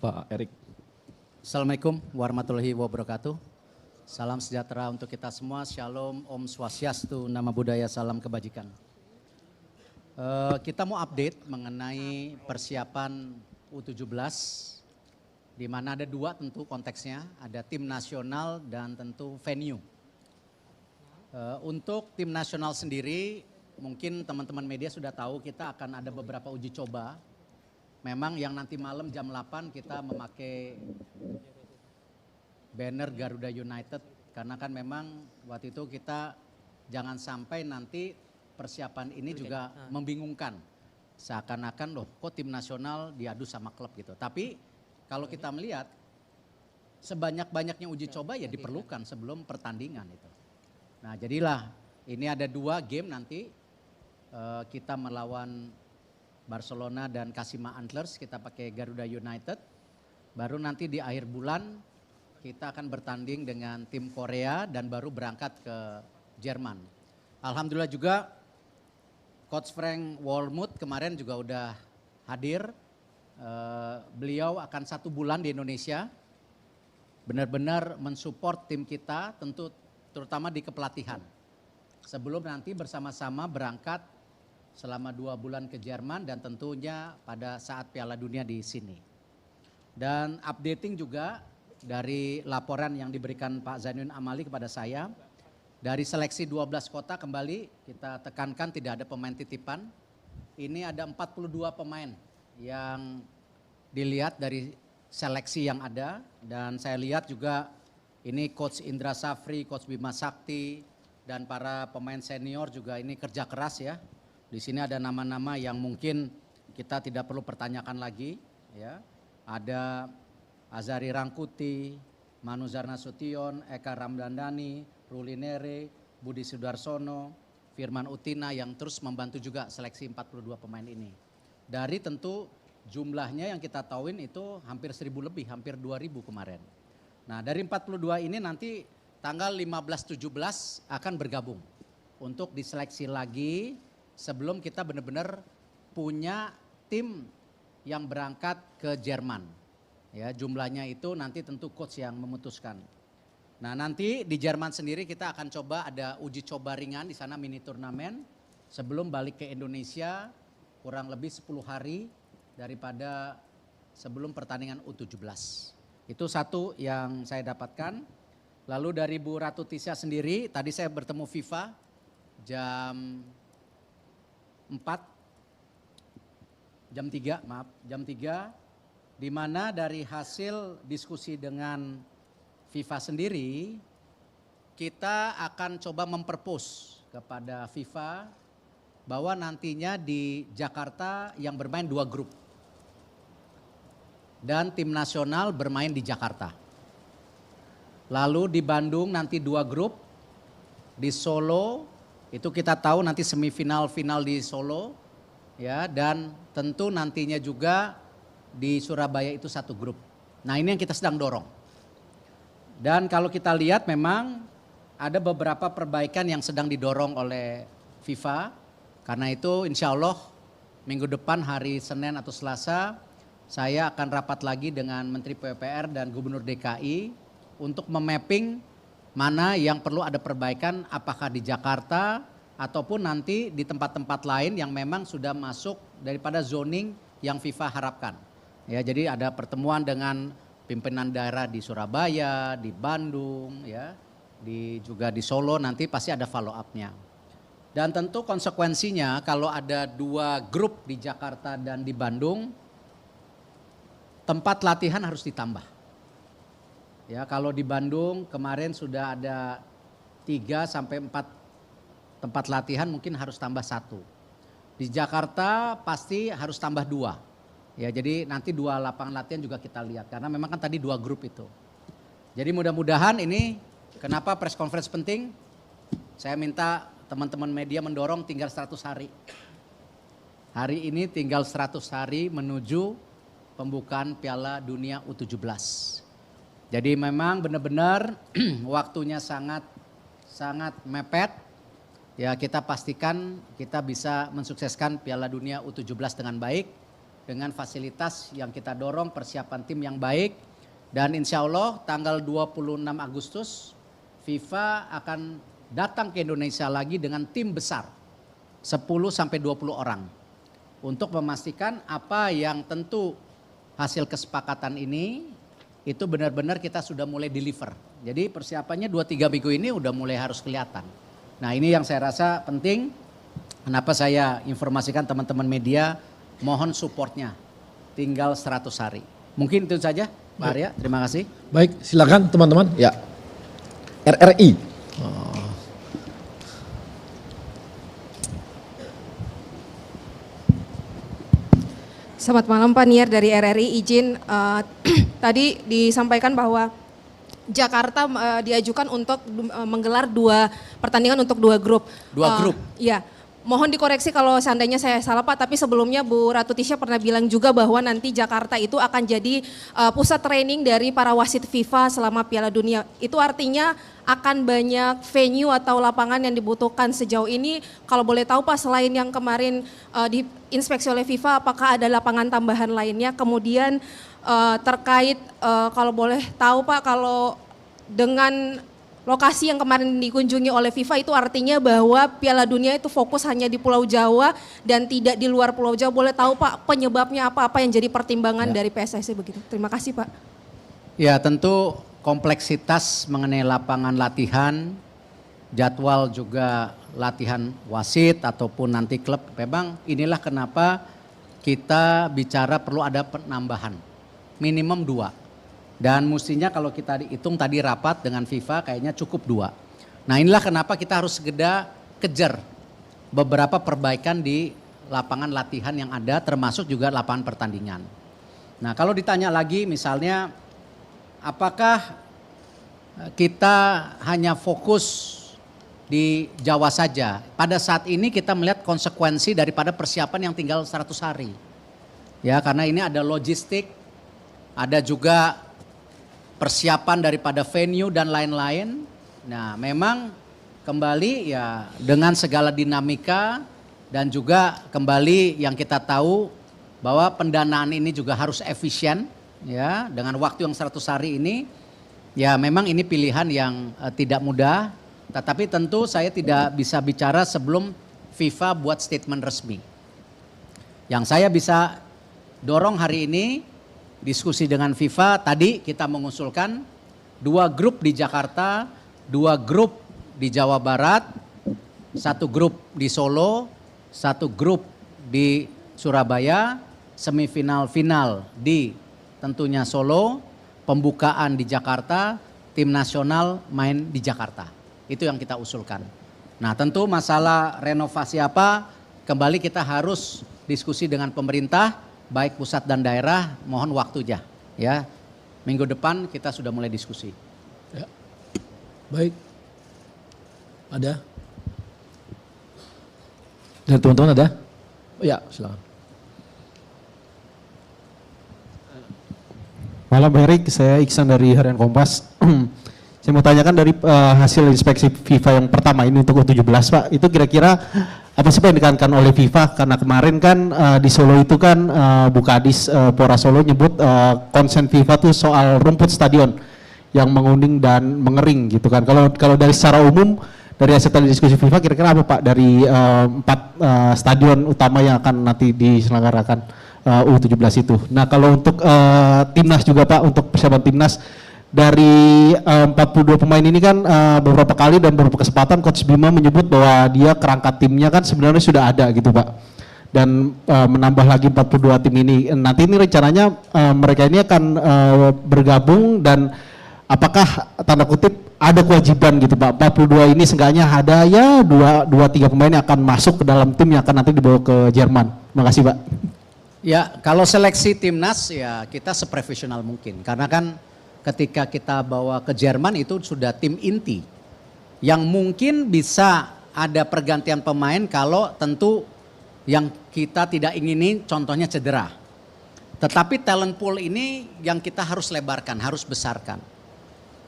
Pak Erik. Assalamualaikum warahmatullahi wabarakatuh. Salam sejahtera untuk kita semua. Shalom, Om Swastiastu, Nama Budaya, Salam Kebajikan. Kita mau update mengenai persiapan U17, di mana ada dua tentu konteksnya, ada tim nasional dan tentu venue. Untuk tim nasional sendiri, mungkin teman-teman media sudah tahu kita akan ada beberapa uji coba. Memang yang nanti malam jam 8 kita memakai banner Garuda United, karena kan memang waktu itu kita jangan sampai nanti persiapan ini juga membingungkan. Seakan-akan loh kok tim nasional diadu sama klub gitu. Tapi kalau kita melihat sebanyak-banyaknya uji coba ya diperlukan sebelum pertandingan itu. Nah jadilah ini ada dua game nanti kita melawan Barcelona dan Kashima Antlers, kita pakai Garuda United. Baru nanti di akhir bulan kita akan bertanding dengan tim Korea dan baru berangkat ke Jerman. Alhamdulillah juga Coach Frank Wormuth kemarin juga udah hadir. Beliau akan 1 bulan di Indonesia, benar-benar mensupport tim kita, tentu terutama di kepelatihan. Sebelum nanti bersama-sama berangkat selama 2 bulan ke Jerman dan tentunya pada saat Piala Dunia di sini. Dan updating juga dari laporan yang diberikan Pak Zainuddin Amali kepada saya, dari seleksi 12 kota kembali kita tekankan tidak ada pemain titipan. Ini ada 42 pemain yang dilihat dari seleksi yang ada, dan saya lihat juga ini Coach Indra Safri, Coach Bima Sakti, dan para pemain senior juga ini kerja keras ya. Di sini ada nama-nama yang mungkin kita tidak perlu pertanyakan lagi, ya. Ada Azari Rangkuti, Manu Zarnasution, Eka Ramdandani, Ruli Nere, Budi Sudarsono, Firman Utina yang terus membantu juga seleksi 42 pemain ini. Dari tentu jumlahnya yang kita tahuin itu hampir 1.000 lebih, hampir 2.000 kemarin. Nah dari 42 ini nanti tanggal 15-17 akan bergabung untuk diseleksi lagi sebelum kita benar-benar punya tim yang berangkat ke Jerman. Ya, jumlahnya itu nanti tentu coach yang memutuskan. Nah, nanti di Jerman sendiri kita akan coba ada uji coba ringan di sana, mini turnamen sebelum balik ke Indonesia kurang lebih 10 hari daripada sebelum pertandingan U17. Itu satu yang saya dapatkan. Lalu dari Bu Ratu Tisha sendiri, tadi saya bertemu FIFA jam 3, di mana dari hasil diskusi dengan FIFA sendiri, kita akan coba memperpose kepada FIFA bahwa nantinya di Jakarta yang bermain 2 grup. Dan tim nasional bermain di Jakarta. Lalu di Bandung nanti 2 grup, di Solo itu kita tahu nanti semifinal final di Solo, ya, dan tentu nantinya juga di Surabaya itu 1 grup. Nah ini yang kita sedang dorong. Dan kalau kita lihat memang ada beberapa perbaikan yang sedang didorong oleh FIFA. Karena itu insya Allah minggu depan hari Senin atau Selasa saya akan rapat lagi dengan Menteri PUPR dan Gubernur DKI untuk memapping mana yang perlu ada perbaikan, apakah di Jakarta ataupun nanti di tempat-tempat lain yang memang sudah masuk daripada zoning yang FIFA harapkan. Ya, jadi ada pertemuan dengan pimpinan daerah di Surabaya, di Bandung, ya, juga di Solo, nanti pasti ada follow up-nya. Dan tentu konsekuensinya kalau ada 2 grup di Jakarta dan di Bandung, tempat latihan harus ditambah. Ya, kalau di Bandung kemarin sudah ada 3 sampai 4 tempat latihan, mungkin harus tambah 1. Di Jakarta pasti harus tambah 2. Ya, jadi nanti 2 lapangan latihan juga kita lihat karena memang kan tadi 2 grup itu. Jadi mudah-mudahan ini kenapa press conference penting? Saya minta teman-teman media mendorong tinggal 100 hari. Hari ini tinggal 100 hari menuju pembukaan Piala Dunia U17. Jadi memang benar-benar waktunya sangat mepet. Ya, kita pastikan kita bisa mensukseskan Piala Dunia U17 dengan baik. dengan fasilitas yang kita dorong, persiapan tim yang baik. Dan insya Allah tanggal 26 Agustus FIFA akan datang ke Indonesia lagi dengan tim besar 10-20 orang untuk memastikan apa yang tentu hasil kesepakatan ini itu benar-benar kita sudah mulai deliver. Jadi persiapannya 2-3 minggu ini udah mulai harus kelihatan. Nah ini yang saya rasa penting, kenapa saya informasikan teman-teman media, mohon supportnya, tinggal 100 hari. Mungkin itu saja Pak Arya, terima kasih. Baik, silakan teman-teman. Ya, RRI. Selamat malam Pak Niar dari RRI, izin tadi disampaikan bahwa Jakarta diajukan untuk menggelar 2 pertandingan untuk 2 grup. 2 grup? Iya, mohon dikoreksi kalau seandainya saya salah Pak, tapi sebelumnya Bu Ratu Tisha pernah bilang juga bahwa nanti Jakarta itu akan jadi pusat training dari para wasit FIFA selama Piala Dunia. Itu artinya akan banyak venue atau lapangan yang dibutuhkan sejauh ini. Kalau boleh tahu Pak, selain yang kemarin diinspeksi oleh FIFA, apakah ada lapangan tambahan lainnya? Kemudian terkait kalau boleh tahu Pak, kalau dengan lokasi yang kemarin dikunjungi oleh FIFA itu artinya bahwa Piala Dunia itu fokus hanya di Pulau Jawa dan tidak di luar Pulau Jawa. Boleh tahu Pak penyebabnya apa yang jadi pertimbangan dari PSSI begitu? Terima kasih Pak. Ya tentu kompleksitas mengenai lapangan latihan, jadwal juga latihan wasit ataupun nanti klub. Memang inilah kenapa kita bicara perlu ada penambahan minimum 2. Dan mestinya kalau kita dihitung tadi rapat dengan FIFA kayaknya cukup 2. Nah inilah kenapa kita harus segera kejar beberapa perbaikan di lapangan latihan yang ada termasuk juga lapangan pertandingan. Nah kalau ditanya lagi misalnya apakah kita hanya fokus di Jawa saja? Pada saat ini kita melihat konsekuensi daripada persiapan yang tinggal 100 hari. Ya karena ini ada logistik, ada juga persiapan daripada venue dan lain-lain. Nah memang kembali ya dengan segala dinamika dan juga kembali yang kita tahu bahwa pendanaan ini juga harus efisien ya dengan waktu yang 100 hari ini ya memang ini pilihan yang tidak mudah, tetapi tentu saya tidak bisa bicara sebelum FIFA buat statement resmi. Yang saya bisa dorong hari ini diskusi dengan FIFA, tadi kita mengusulkan 2 grup di Jakarta, 2 grup di Jawa Barat, 1 grup di Solo, 1 grup di Surabaya, semifinal final di tentunya Solo, pembukaan di Jakarta, tim nasional main di Jakarta. Itu yang kita usulkan. Nah tentu masalah renovasi apa, kembali kita harus diskusi dengan pemerintah, baik pusat dan daerah, mohon waktu aja. Ya, minggu depan kita sudah mulai diskusi. Ya. Baik, ada? Dari teman-teman ada? Oh ya, silakan. Malam Erik, saya Iksan dari Harian Kompas. Saya mau tanyakan dari hasil inspeksi FIFA yang pertama ini untuk U17 Pak, itu kira-kira apa sih Pak yang ditekankan oleh FIFA? Karena kemarin kan di Solo itu kan Bu Kadis Pora Solo nyebut konsen FIFA tuh soal rumput stadion yang menguning dan mengering gitu kan. Kalau dari secara umum dari hasil tadi diskusi FIFA kira-kira apa Pak dari 4 stadion utama yang akan nanti diselenggarakan U17 itu. Nah kalau untuk timnas juga Pak, untuk persiapan timnas dari 42 pemain ini kan beberapa kali dan beberapa kesempatan Coach Bima menyebut bahwa dia kerangka timnya kan sebenarnya sudah ada gitu Pak. Dan menambah lagi 42 tim ini. Nanti ini rencananya mereka ini akan bergabung dan apakah tanda kutip ada kewajiban gitu Pak. 42 ini seenggaknya ada ya 2-3 pemain yang akan masuk ke dalam tim yang akan nanti dibawa ke Jerman. Terima kasih Pak. Ya kalau seleksi timnas ya kita seprofesional mungkin. Karena kan ketika kita bawa ke Jerman itu sudah tim inti yang mungkin bisa ada pergantian pemain kalau tentu yang kita tidak ingini contohnya cedera. Tetapi talent pool ini yang kita harus lebarkan, harus besarkan.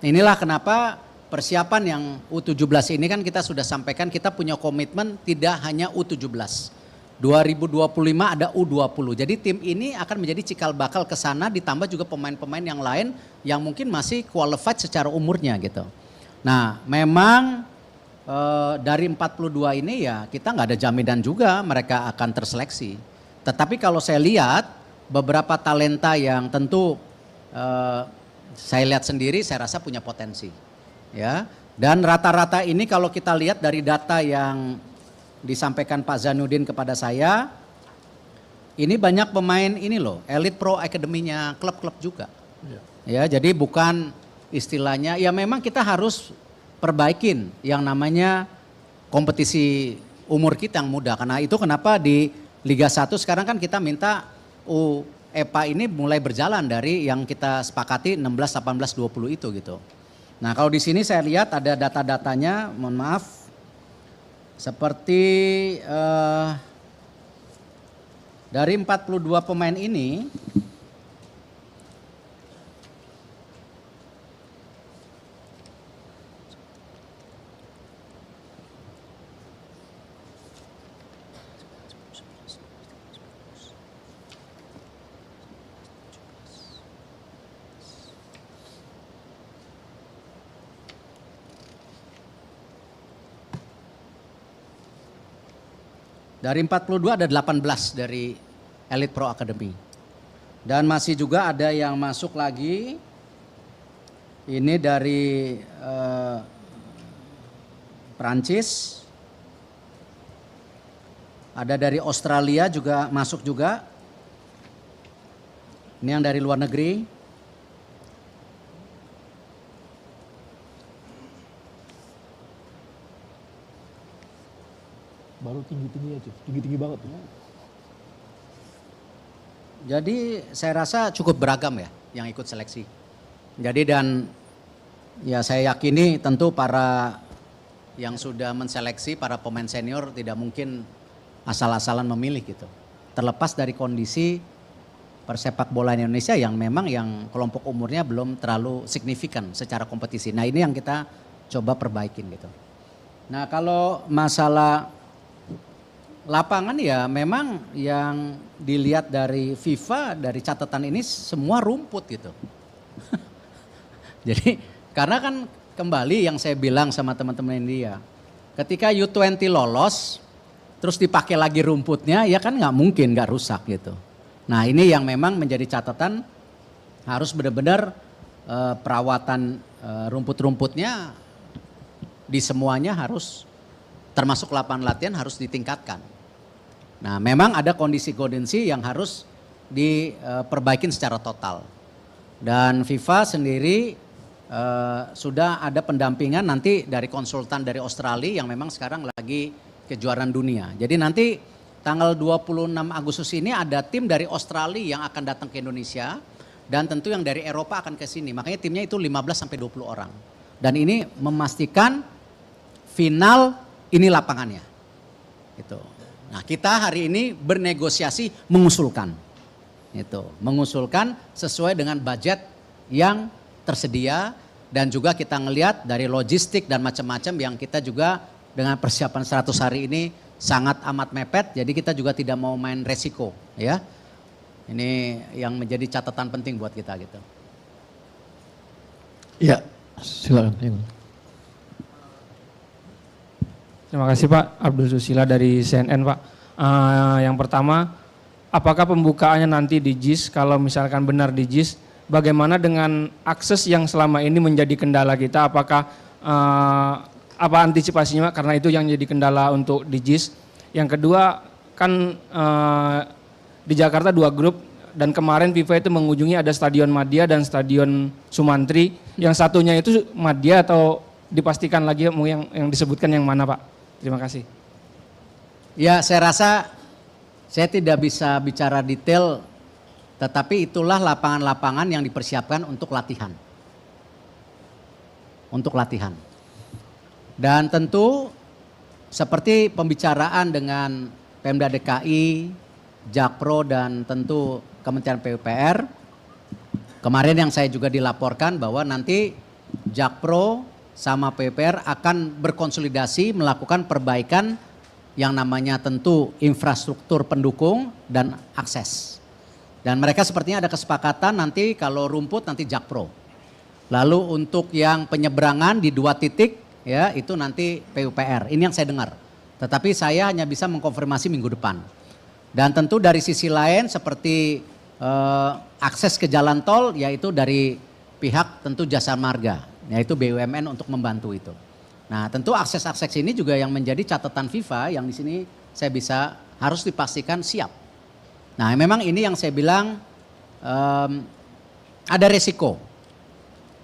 Inilah kenapa persiapan yang U17 ini kan kita sudah sampaikan kita punya komitmen tidak hanya U17. 2025 ada U20. Jadi tim ini akan menjadi cikal bakal ke sana, ditambah juga pemain-pemain yang lain yang mungkin masih qualified secara umurnya gitu. Nah memang dari 42 ini ya kita nggak ada jaminan juga mereka akan terseleksi. Tetapi kalau saya lihat beberapa talenta yang tentu saya lihat sendiri, saya rasa punya potensi. Ya, dan rata-rata ini kalau kita lihat dari data yang disampaikan Pak Zainuddin kepada saya, ini banyak pemain ini loh, Elite Pro Academy-nya klub-klub juga. Ya, jadi bukan istilahnya, ya memang kita harus perbaikin yang namanya kompetisi umur kita yang muda. Karena itu kenapa di Liga 1 sekarang kan kita minta UEFA ini mulai berjalan dari yang kita sepakati 16, 18, 20 itu gitu. Nah kalau di sini saya lihat ada data-datanya, mohon maaf. Seperti dari 42 pemain ini, dari 42 ada 18 dari Elite Pro Academy. Dan masih juga ada yang masuk lagi, ini dari Prancis, ada dari Australia juga masuk juga. Ini yang dari luar negeri. Baru tinggi-tinggi aja, tinggi-tinggi banget. Jadi saya rasa cukup beragam ya yang ikut seleksi. Jadi dan ya saya yakini tentu para yang sudah menseleksi, para pemain senior tidak mungkin asal-asalan memilih gitu. Terlepas dari kondisi persepak bola Indonesia yang memang yang kelompok umurnya belum terlalu signifikan secara kompetisi. Nah ini yang kita coba perbaikin gitu. Nah kalau masalah lapangan ya memang yang dilihat dari FIFA, dari catatan ini semua rumput gitu. Jadi karena kan kembali yang saya bilang sama teman-teman India, ketika U20 lolos terus dipakai lagi rumputnya ya kan nggak mungkin nggak rusak gitu. Nah ini yang memang menjadi catatan, harus benar-benar perawatan rumput-rumputnya di semuanya harus, termasuk lapangan latihan harus ditingkatkan. Nah memang ada kondisi-kondisi yang harus diperbaikin secara total. Dan FIFA sendiri sudah ada pendampingan nanti dari konsultan dari Australia yang memang sekarang lagi kejuaraan dunia. Jadi nanti tanggal 26 Agustus ini ada tim dari Australia yang akan datang ke Indonesia. Dan tentu yang dari Eropa akan ke sini. Makanya timnya itu 15-20 orang. Dan ini memastikan final ini lapangannya. Gitu. Nah kita hari ini bernegosiasi mengusulkan. Gitu. Mengusulkan sesuai dengan budget yang tersedia. Dan juga kita ngelihat dari logistik dan macam-macam yang kita juga dengan persiapan 100 hari ini sangat amat mepet. Jadi kita juga tidak mau main resiko. Ya. Ini yang menjadi catatan penting buat kita gitu. Iya, silakan. Terima kasih Pak, Abdul Susila dari CNN Pak. Yang pertama, apakah pembukaannya nanti di JIS? Kalau misalkan benar di JIS, bagaimana dengan akses yang selama ini menjadi kendala kita? Apakah apa antisipasinya Pak? Karena itu yang jadi kendala untuk di JIS. Yang kedua, kan di Jakarta 2 grup dan kemarin FIFA itu mengunjungi ada Stadion Madia dan Stadion Sumantri. Yang satunya itu Madia atau dipastikan lagi yang disebutkan yang mana Pak? Terima kasih. Ya saya rasa saya tidak bisa bicara detail, tetapi itulah lapangan-lapangan yang dipersiapkan untuk latihan. Untuk latihan. Dan tentu seperti pembicaraan dengan Pemda DKI, Jakpro dan tentu Kementerian PUPR, kemarin yang saya juga dilaporkan bahwa nanti Jakpro sama PUPR akan berkonsolidasi melakukan perbaikan yang namanya tentu infrastruktur pendukung dan akses. Dan mereka sepertinya ada kesepakatan nanti kalau rumput nanti Jakpro. Lalu untuk yang penyeberangan di 2 titik ya itu nanti PUPR. Ini yang saya dengar. Tetapi saya hanya bisa mengkonfirmasi minggu depan. Dan tentu dari sisi lain seperti akses ke jalan tol yaitu dari pihak tentu Jasa Marga, yaitu BUMN untuk membantu itu. Nah tentu akses-akses ini juga yang menjadi catatan FIFA yang di sini saya bisa harus dipastikan siap. Nah memang ini yang saya bilang ada resiko.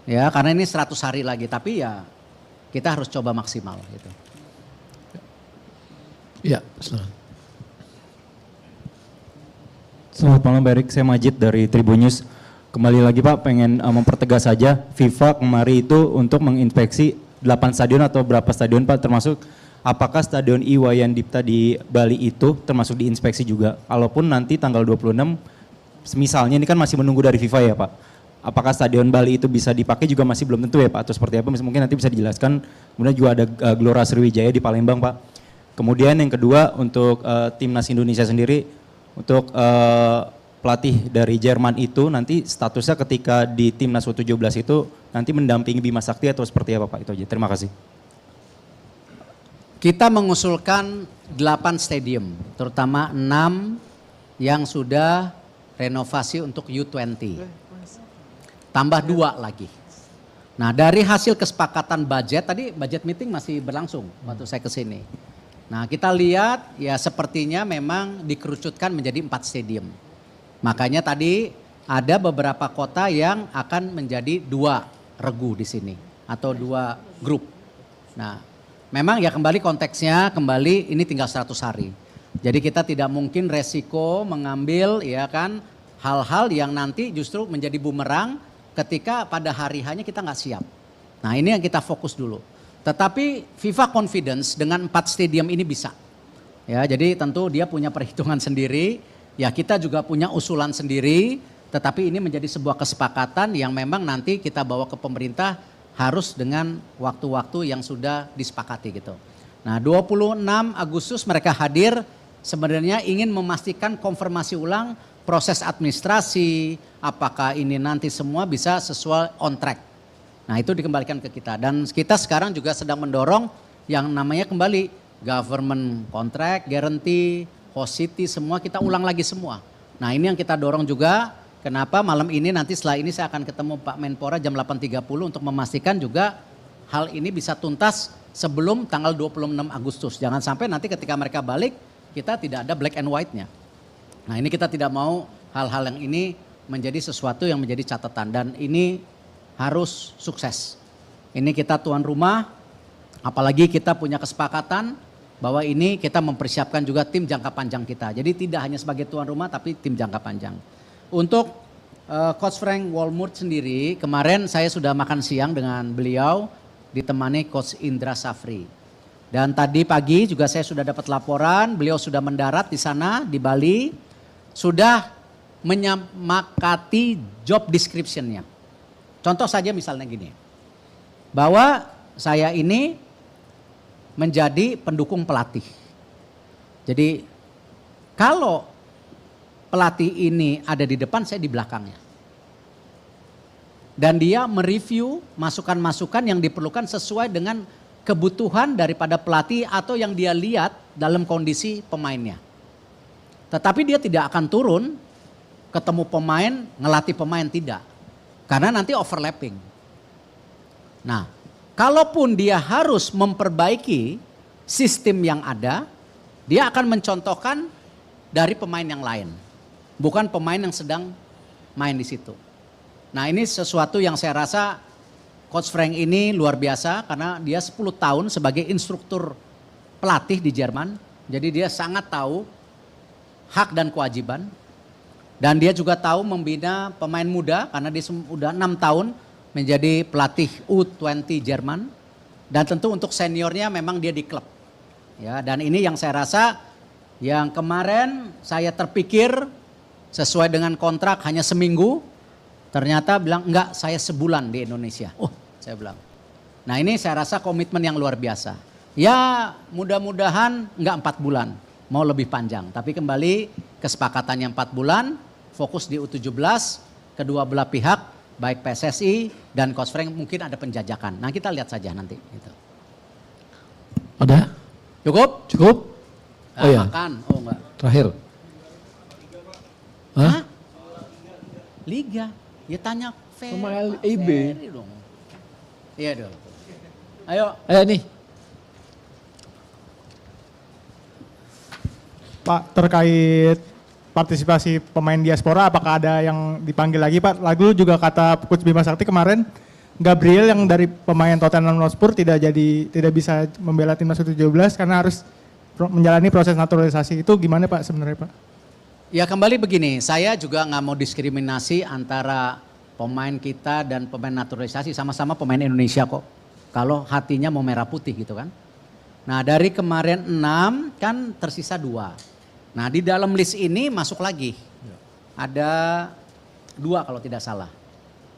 Ya karena ini 100 hari lagi tapi ya kita harus coba maksimal gitu. Ya, silakan. Selamat malam Pak Erik, saya Majid dari Tribun News. Kembali lagi Pak, pengen mempertegas saja FIFA kemarin itu untuk menginspeksi 8 stadion atau berapa stadion Pak, termasuk apakah stadion Iwayan Dipta di Bali itu termasuk diinspeksi juga. Kalaupun nanti tanggal 26, misalnya ini kan masih menunggu dari FIFA ya Pak. Apakah stadion Bali itu bisa dipakai juga masih belum tentu ya Pak, atau seperti apa, mungkin nanti bisa dijelaskan. Kemudian juga ada Gelora Sriwijaya di Palembang Pak. Kemudian yang kedua untuk timnas Indonesia sendiri, untuk pelatih dari Jerman itu nanti statusnya ketika di timnas U17 itu nanti mendampingi Bima Sakti atau seperti apa Pak? Itu aja, terima kasih. Kita mengusulkan 8 stadium, terutama 6 yang sudah renovasi untuk U20. Tambah 2 lagi. Nah dari hasil kesepakatan budget, tadi budget meeting masih berlangsung waktu saya ke sini. Nah kita lihat ya sepertinya memang dikerucutkan menjadi 4 stadium. Makanya tadi ada beberapa kota yang akan menjadi 2 regu di sini atau 2 grup. Nah memang ya kembali konteksnya kembali ini tinggal 100 hari. Jadi kita tidak mungkin resiko mengambil ya kan hal-hal yang nanti justru menjadi bumerang ketika pada hari hanya kita nggak siap. Nah ini yang kita fokus dulu. Tetapi FIFA confidence dengan 4 stadium ini bisa. Ya jadi tentu dia punya perhitungan sendiri. Ya kita juga punya usulan sendiri. Tetapi ini menjadi sebuah kesepakatan yang memang nanti kita bawa ke pemerintah harus dengan waktu-waktu yang sudah disepakati gitu. Nah 26 Agustus mereka hadir sebenarnya ingin memastikan konfirmasi ulang proses administrasi, apakah ini nanti semua bisa sesuai on track. Nah itu dikembalikan ke kita dan kita sekarang juga sedang mendorong yang namanya kembali government contract, guarantee, host city semua kita ulang lagi semua. Nah ini yang kita dorong juga. Kenapa malam ini nanti setelah ini saya akan ketemu Pak Menpora jam 8.30 untuk memastikan juga hal ini bisa tuntas sebelum tanggal 26 Agustus. Jangan sampai nanti ketika mereka balik kita tidak ada black and white-nya. Nah ini kita tidak mau hal-hal yang ini menjadi sesuatu yang menjadi catatan dan ini harus sukses. Ini kita tuan rumah, apalagi kita punya kesepakatan bahwa ini kita mempersiapkan juga tim jangka panjang kita. Jadi tidak hanya sebagai tuan rumah tapi tim jangka panjang. Untuk Coach Frank Walmurt sendiri, kemarin saya sudah makan siang dengan beliau ditemani Coach Indra Safri. Dan tadi pagi juga saya sudah dapat laporan, beliau sudah mendarat di sana di Bali, sudah menyepakati job description-nya. Contoh saja misalnya gini, bahwa saya ini menjadi pendukung pelatih. Jadi kalau pelatih ini ada di depan, saya di belakangnya. Dan dia mereview masukan-masukan yang diperlukan sesuai dengan kebutuhan daripada pelatih atau yang dia lihat dalam kondisi pemainnya. Tetapi dia tidak akan turun, ketemu pemain, ngelatih pemain, tidak. Karena nanti overlapping. Nah, kalaupun dia harus memperbaiki sistem yang ada, dia akan mencontohkan dari pemain yang lain. Bukan pemain yang sedang main di situ. Nah ini sesuatu yang saya rasa Coach Frank ini luar biasa karena dia 10 tahun sebagai instruktur pelatih di Jerman. Jadi dia sangat tahu hak dan kewajiban. Dan dia juga tahu membina pemain muda karena dia sudah 6 tahun menjadi pelatih U20 Jerman. Dan tentu untuk seniornya memang dia di klub. Ya, dan ini yang saya rasa yang kemarin saya terpikir sesuai dengan kontrak hanya seminggu, ternyata bilang enggak saya sebulan di Indonesia. Oh saya bilang. Nah ini saya rasa komitmen yang luar biasa. Ya mudah-mudahan nggak 4 bulan, mau lebih panjang. Tapi kembali kesepakatannya 4 bulan, fokus di U17, kedua belah pihak, baik PSSI dan Coach Frank mungkin ada penjajakan. Nah kita lihat saja nanti. Gitu. Ada? Cukup? Cukup? Oh ya, Makan, oh enggak. terakhir. Hah? Liga, ya tanya Sama Pak LIB. Ferry dong. Iya dong. Ayo. Ayo nih. Pak, terkait partisipasi pemain diaspora, apakah ada yang dipanggil lagi Pak? Lalu juga kata Coach Bima Sakti kemarin, Gabriel yang dari pemain Tottenham Hotspur tidak bisa membela timnas U17 karena harus menjalani proses naturalisasi. Itu gimana Pak sebenarnya Pak? Ya kembali begini, saya juga nggak mau diskriminasi antara pemain kita dan pemain naturalisasi, sama-sama pemain Indonesia kok. Kalau hatinya mau merah putih gitu kan. Nah dari kemarin 6 kan tersisa 2. Nah di dalam list ini masuk lagi. Ada 2 kalau tidak salah.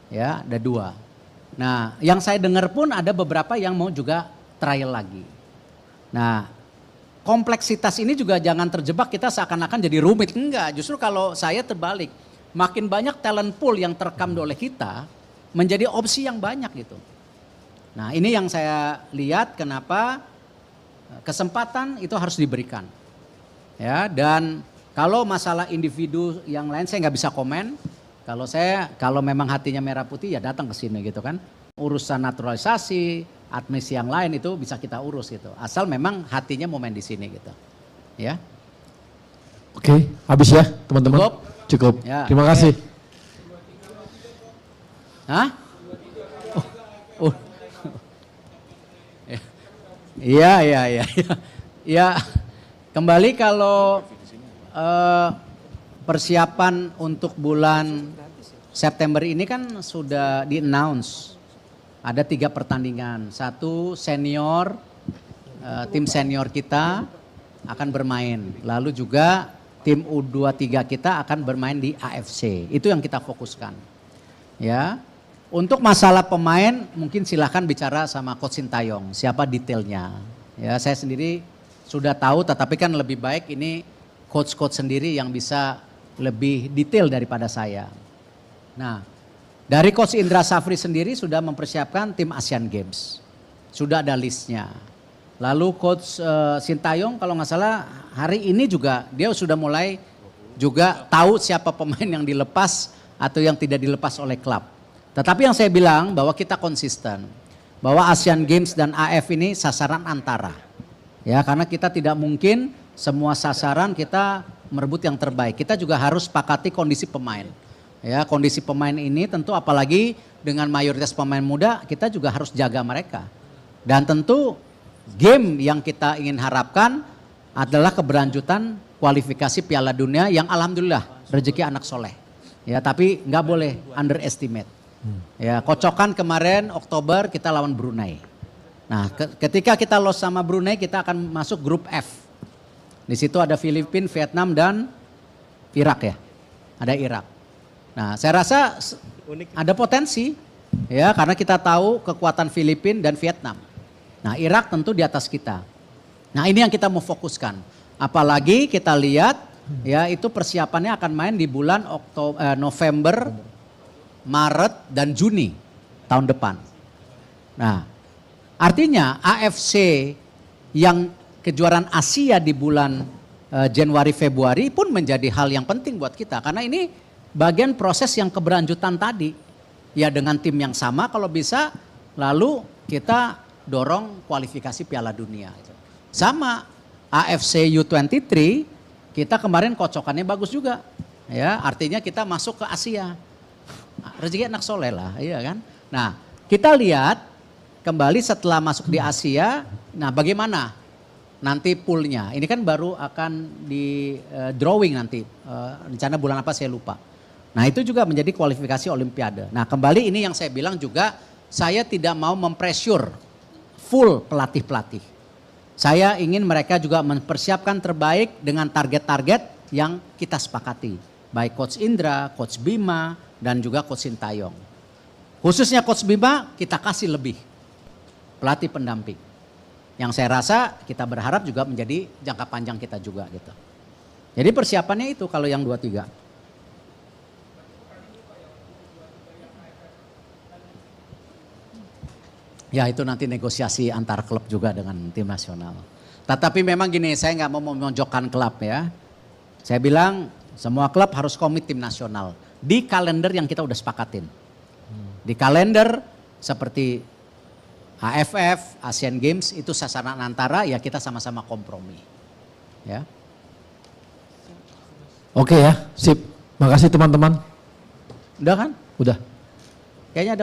Ya ada 2. Nah yang saya dengar pun ada beberapa yang mau juga trial lagi. Nah kompleksitas ini juga jangan terjebak kita seakan-akan jadi rumit. Enggak, justru kalau saya terbalik. Makin banyak talent pool yang terekam oleh kita menjadi opsi yang banyak gitu. Nah ini yang saya lihat kenapa kesempatan itu harus diberikan. Ya, dan kalau masalah individu yang lain saya nggak bisa komen. Kalau memang hatinya merah putih ya datang ke sini gitu kan. Urusan naturalisasi, admisi yang lain itu bisa kita urus gitu. Asal memang hatinya mau main di sini gitu. Ya. Oke, habis ya teman-teman. Cukup? Cukup. Ya, Terima oke. kasih. Hah? Oh. Iya. Ya, kembali kalau persiapan untuk bulan September ini kan sudah di-announce. Ada 3 pertandingan. 1 senior, tim senior kita akan bermain. Lalu juga tim U23 kita akan bermain di AFC. Itu yang kita fokuskan. Ya. Untuk masalah pemain mungkin silahkan bicara sama Coach Sintayong. Siapa detailnya. Ya, saya sendiri sudah tahu tetapi kan lebih baik ini coach-coach sendiri yang bisa lebih detail daripada saya. Nah, dari Coach Indra Safri sendiri sudah mempersiapkan tim Asian Games. Sudah ada listnya. Lalu Coach Sintayong kalau nggak salah hari ini juga dia sudah mulai juga tahu siapa pemain yang dilepas atau yang tidak dilepas oleh klub. Tetapi yang saya bilang bahwa kita konsisten. Bahwa Asian Games dan AF ini sasaran antara. Ya, karena kita tidak mungkin semua sasaran kita merebut yang terbaik. Kita juga harus sepakati kondisi pemain. Ya, kondisi pemain ini tentu apalagi dengan mayoritas pemain muda kita juga harus jaga mereka. Dan tentu game yang kita ingin harapkan adalah keberlanjutan kualifikasi Piala Dunia yang alhamdulillah rezeki anak soleh. Ya, tapi nggak boleh underestimate. Ya, kocokan kemarin Oktober kita lawan Brunei. Nah, ketika kita loss sama Brunei kita akan masuk grup F. Di situ ada Filipina, Vietnam dan Irak ya. Ada Irak. Nah, saya rasa ada potensi ya karena kita tahu kekuatan Filipina dan Vietnam. Nah, Irak tentu di atas kita. Nah, ini yang kita mau fokuskan. Apalagi kita lihat ya itu persiapannya akan main di bulan November, Maret dan Juni tahun depan. Nah, artinya AFC yang kejuaraan Asia di bulan Januari Februari pun menjadi hal yang penting buat kita karena ini bagian proses yang keberlanjutan tadi. Ya dengan tim yang sama kalau bisa lalu kita dorong kualifikasi Piala Dunia. Sama AFC U23 kita kemarin kocokannya bagus juga. Ya, artinya kita masuk ke Asia. Rezeki anak soleh lah, iya kan. Nah kita lihat kembali setelah masuk di Asia, nah bagaimana nanti poolnya. Ini kan baru akan di drawing nanti, rencana bulan apa saya lupa. Nah itu juga menjadi kualifikasi Olimpiade. Nah kembali ini yang saya bilang juga, saya tidak mau mempressure full pelatih-pelatih. Saya ingin mereka juga mempersiapkan terbaik dengan target-target yang kita sepakati. Baik Coach Indra, Coach Bima, dan juga Coach Sintayong. Khususnya Coach Bima kita kasih lebih pelatih pendamping. Yang saya rasa kita berharap juga menjadi jangka panjang kita juga gitu. Jadi persiapannya itu kalau yang 2-3. Ya itu nanti negosiasi antar klub juga dengan tim nasional. Tetapi memang gini, saya nggak mau memojokkan klub ya. Saya bilang semua klub harus komit tim nasional di kalender yang kita udah sepakatin. Di kalender seperti AFF, Asian Games itu sasaran antara ya kita sama-sama kompromi. Ya. Oke ya, sip. Makasih teman-teman. Udah kan? Udah. Kayaknya ada